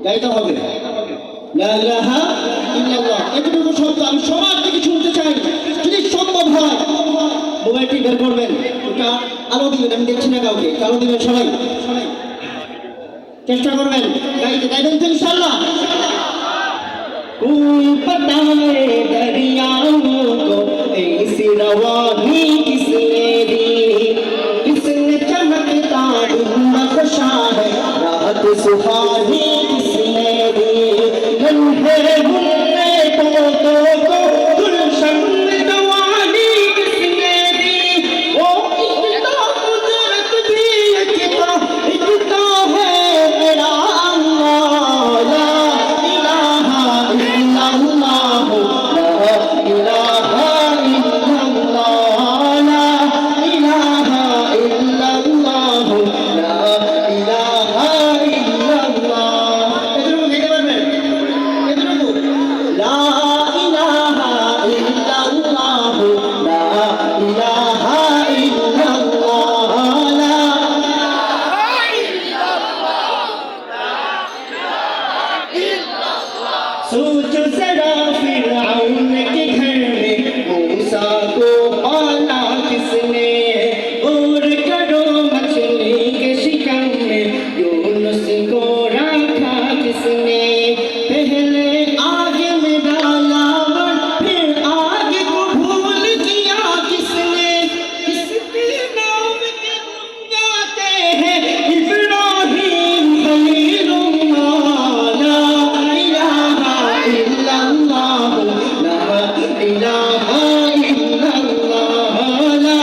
গাইতে হবে লা ইলাহা ইল্লাল্লাহ। এতটুকু শব্দ আমি সবার থেকে শুনতে চাই, যদি সম্ভব হয় মোবাইলটি বের করবেন, ওটা আলো দিবেন, আমি দেখছি না কাউকে, আলো দিবেন সবাই, চেষ্টা করবেন গাইতে। গাইবেন তো ইনশাআল্লাহ। कोई बताए दरियाओं को ऐसी रवानी किसने दी, किसने चमकता बख्शा है राहत सुहानी किसने दी, नन्हे गुन्ने तोतों को गुलशन में दवानी किसने दी, वो इतना कुदरत भी इतना है मेरा अल्लाह। ला इलाहा इल्लल्लाह, ला इलाहा इल्लल्लाह, ला इलाहा इल्लल्लाह, ला इलाहा इल्लल्लाह। এতটুকু গাইতে পারবেন? এতটুকু লা ইলাহা ইল্লাল্লাহ, লা ইলাহা ইল্লাল্লাহ, লা सोचो जरा फिरऔन के घर में मूसा को पाला किसने, और करो मछली के शिकम में यूनुस को रखा किसने, पहले आग में डाला फिर आग को भूल किया किसने, किसके नाम के जाते हैं इब्राहिम खलीलुल्लाह। ला इलाहा इल्लल्लाह, ला इलाहा इल्लल्लाह, ला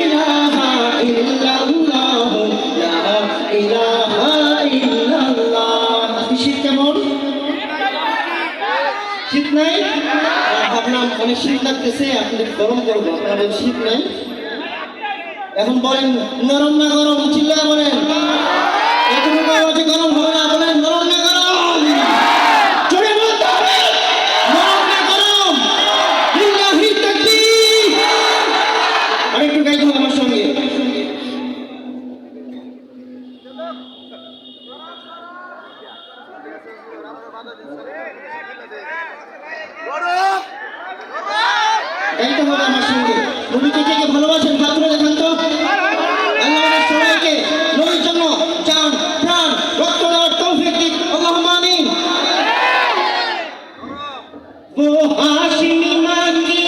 इलाहा इल्लल्लाह, ला इलाहा इल्लल्लाह। আজকে শীত কেমন? শীত নাই? ভাবলাম অনেক শীত লাগতেছে, আপনাদের গরম করবো, আপনাদের শীত নাই। এখন বলেন নরম না গরম, চিল্লায় বলেন। এতটুকু আওয়াজে গরম হবে না, বলেন নরম না গরম, জোরে বলতে হবে নরম না গরম। লিল্লাহি তাকবীর। আরেকটু গাইতে হবে আমার সঙ্গে। গাইতে হবে আমার সঙ্গে। নবীকে কে কে ভালোবাসেন হাত তুলে দেখান তো। আল্লাহ আমাদের সবাইকে নবীর জন্য জান প্রাণ রক্ত দেওয়ার তৌফিক দিক, আল্লাহুম্মা আমিন। वो हाशिमी मांगी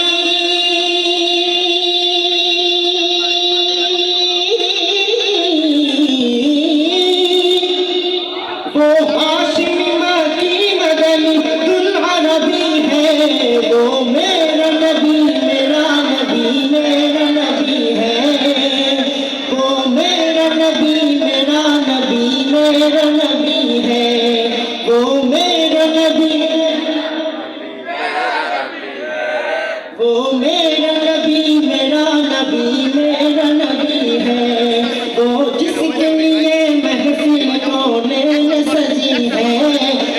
वो हाशिमी मांगी मदनी दुल्हा नबी है, वो मेरा नबी मेरा नबी मेरा नबी है, वो मेरा नबी मेरा नबी मेरा नबी है, वो मेरा नबी वो मेरा नबी मेरा नबी मेरा नबी है, वो जिसके लिए महफिल कौनें सजी है,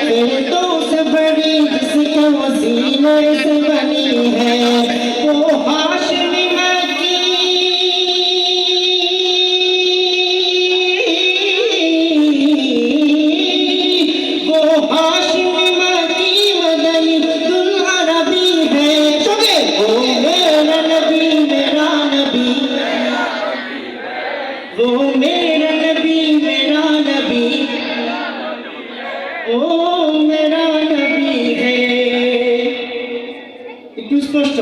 फिर तो से बड़ी जिसके वसीले से बनी है, वो हाशिमी मक्की वो हाशिमी मक्की मदनी दुल्हा नबी है। चुके वो मेरा नबी मेरा नबी, वो मेरा नबी मेरा नबी, ओ मेरा नबी है। একটু স্পষ্ট